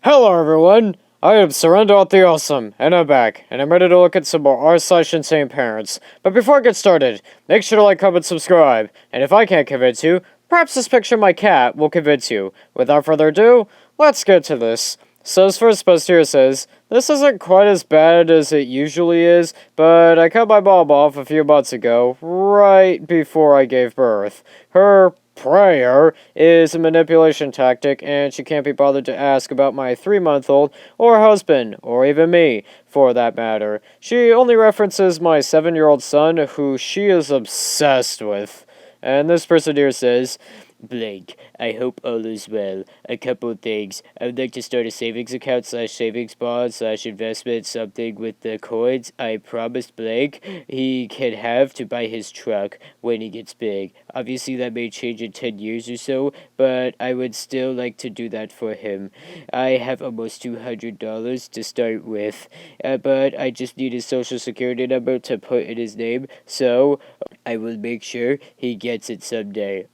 Hello everyone, I am Surrender the Awesome, and I'm back, and I'm ready to look at some more r/insane parents. But before I get started, make sure to like, comment, subscribe, and if I can't convince you, perhaps this picture of my cat will convince you. Without further ado, let's get to this. So this first post here says, this isn't quite as bad as it usually is, but I cut my mom off a few months ago, right before I gave birth. Her prayer is a manipulation tactic, and she can't be bothered to ask about my 3-month-old, or husband, or even me, for that matter. She only references my 7-year-old son, who she is obsessed with. And this person here says, Blake, I hope all is well. A couple things. I would like to start a savings account / savings bond / investment something with the coins I promised Blake he can have to buy his truck when he gets big. Obviously that may change in 10 years or so, but I would still like to do that for him. I have almost $200 to start with, but I just need his social security number to put in his name, so I will make sure he gets it someday.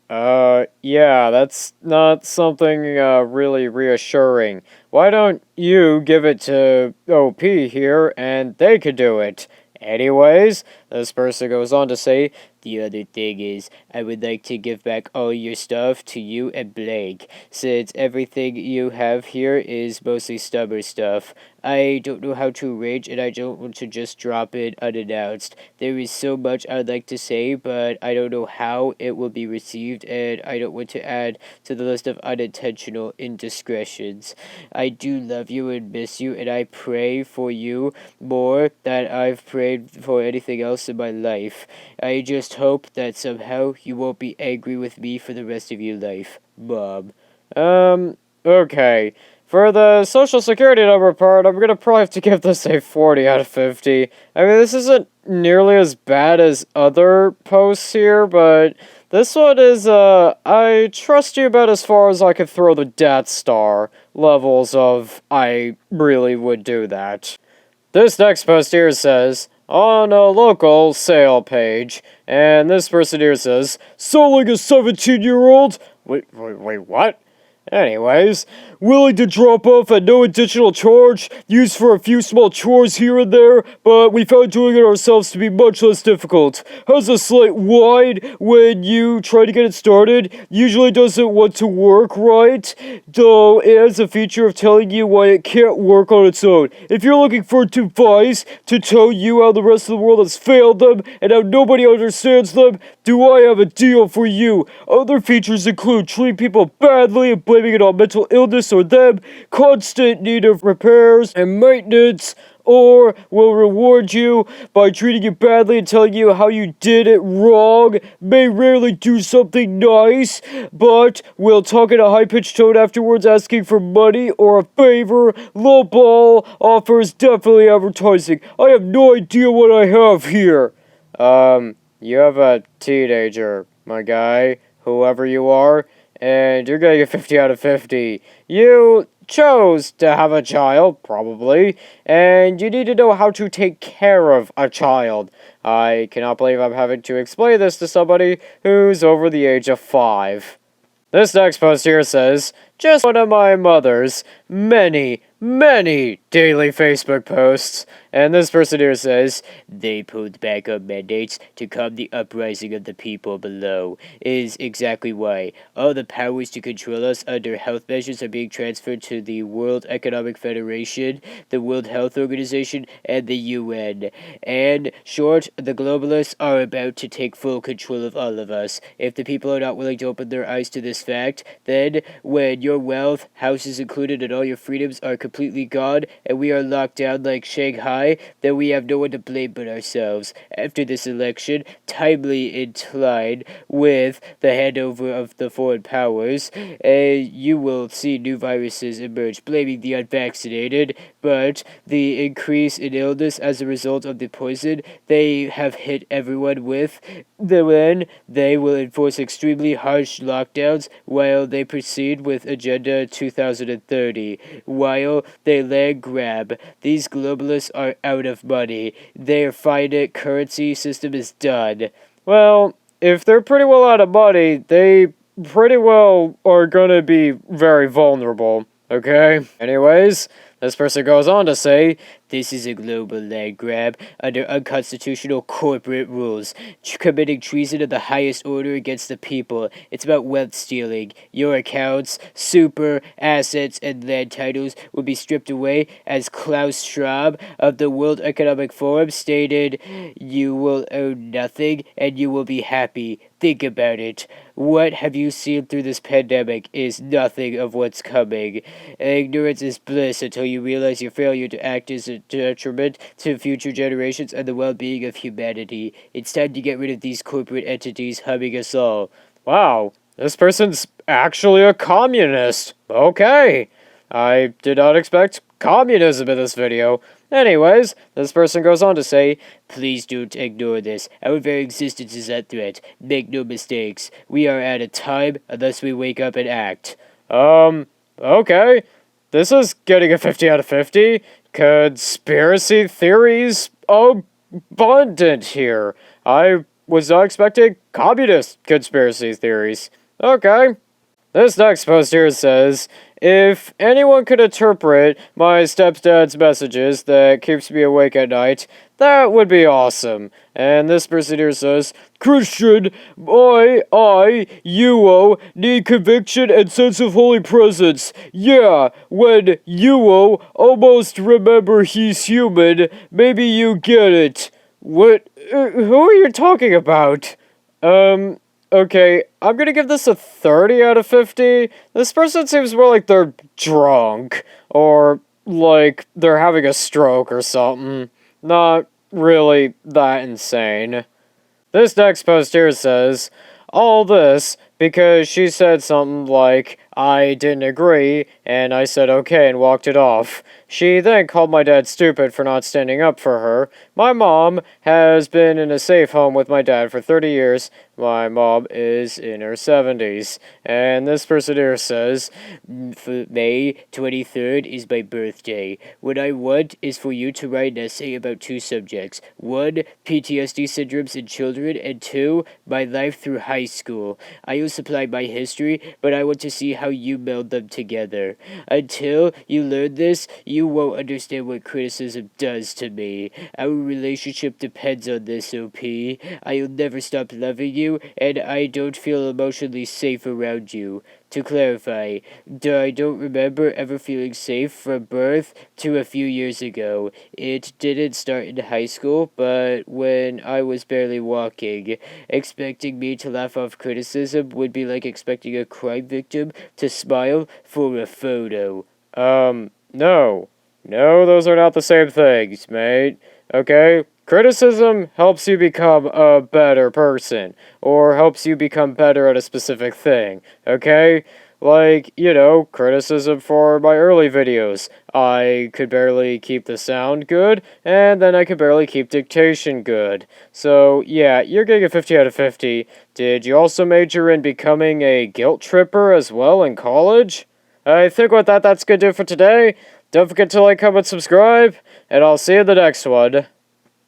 Yeah, that's not something, really reassuring. Why don't you give it to OP here, and they could do it? Anyways, this person goes on to say, the other thing is, I would like to give back all your stuff to you and Blake, since everything you have here is mostly stubborn stuff. I don't know how to arrange, and I don't want to just drop it unannounced. There is so much I'd like to say, but I don't know how it will be received, and I don't want to add to the list of unintentional indiscretions. I do love you and miss you, and I pray for you more than I've prayed for anything else in my life. I just hope that somehow you won't be angry with me for the rest of your life, Mom. Okay. For the social security number part, I'm gonna probably have to give this a 40 out of 50. I mean, this isn't nearly as bad as other posts here, but this one is, I trust you about as far as I could throw the Death Star levels of I really would do that. This next post here says, on a local sale page, and this person here says, selling a 17-year-old? Wait, what? Anyways, willing to drop off at no additional charge, used for a few small chores here and there, but we found doing it ourselves to be much less difficult. Has a slight whine when you try to get it started, usually doesn't want to work right, though it has a feature of telling you why it can't work on its own. If you're looking for a device to tell you how the rest of the world has failed them and how nobody understands them, do I have a deal for you. Other features include treating people badly and blaming it on mental illness or them, constant need of repairs and maintenance, or will reward you by treating you badly and telling you how you did it wrong, may rarely do something nice, but will talk in a high-pitched tone afterwards asking for money or a favor. Lowball offers definitely advertising. I have no idea what I have here. You have a teenager, my guy, whoever you are, and you're getting a 50 out of 50. You chose to have a child, probably, and you need to know how to take care of a child. I cannot believe I'm having to explain this to somebody who's over the age of 5. This next post here says, just one of my mother's many daily Facebook posts. And this person here says, they pulled back on mandates to calm the uprising of the people below. Is exactly why. All the powers to control us under health measures are being transferred to the World Economic Federation, the World Health Organization, and the UN. And, short, the globalists are about to take full control of all of us. If the people are not willing to open their eyes to this fact, then when your wealth, houses included, and all your freedoms are completely gone, and we are locked down like Shanghai, then we have no one to blame but ourselves. After this election, timely entwined with the handover of the foreign powers, you will see new viruses emerge, blaming the unvaccinated, but the increase in illness as a result of the poison they have hit everyone with, then they will enforce extremely harsh lockdowns while they proceed with Agenda 2030. While they land grab, these globalists are out of money. Their finite currency system is done. Well, if they're pretty well out of money, they pretty well are gonna be very vulnerable. Okay? Anyways, this person goes on to say, this is a global land grab under unconstitutional corporate rules, committing treason of the highest order against the people. It's about wealth stealing. Your accounts, super, assets, and land titles will be stripped away, as Klaus Schwab of the World Economic Forum stated, you will own nothing and you will be happy. Think about it. What have you seen through this pandemic is nothing of what's coming. Ignorance is bliss until you realize your failure to act is a detriment to future generations and the well-being of humanity. It's time to get rid of these corporate entities humming us all. Wow, this person's actually a communist. Okay. I did not expect communism in this video. Anyways, this person goes on to say, please don't ignore this. Our very existence is at threat. Make no mistakes. We are at a time unless we wake up and act. Okay. This is getting a 50 out of 50. Conspiracy theories abundant here. I was not expecting communist conspiracy theories. Okay. This next post here says, if anyone could interpret my stepdad's messages that keeps me awake at night, that would be awesome. And this person here says, Christian, you need conviction and sense of holy presence. Yeah, when you almost remember he's human, maybe you get it. What? Who are you talking about? Okay, I'm gonna give this a 30 out of 50. This person seems more like they're drunk, or like they're having a stroke or something. Not really that insane. This next post here says, all this because she said something like, I didn't agree, and I said okay and walked it off. She then called my dad stupid for not standing up for her. My mom has been in a safe home with my dad for 30 years. My mom is in her 70s. And this person here says, May 23rd is my birthday. What I want is for you to write an essay about two subjects. 1, PTSD syndromes in children, and 2, my life through high school. I will supply my history, but I want to see how you meld them together. Until you learn this, you won't understand what criticism does to me. Our relationship depends on this, OP. I'll never stop loving you, and I don't feel emotionally safe around you. To clarify, I don't remember ever feeling safe from birth to a few years ago. It didn't start in high school, but when I was barely walking. Expecting me to laugh off criticism would be like expecting a crime victim to smile for a photo. No. No, those are not the same things, mate. Okay? Criticism helps you become a better person, or helps you become better at a specific thing, okay? Like, criticism for my early videos. I could barely keep the sound good, and then I could barely keep dictation good. So, yeah, you're getting a 50 out of 50. Did you also major in becoming a guilt tripper as well in college? I think with that, that's gonna do it for today. Don't forget to like, comment, subscribe, and I'll see you in the next one.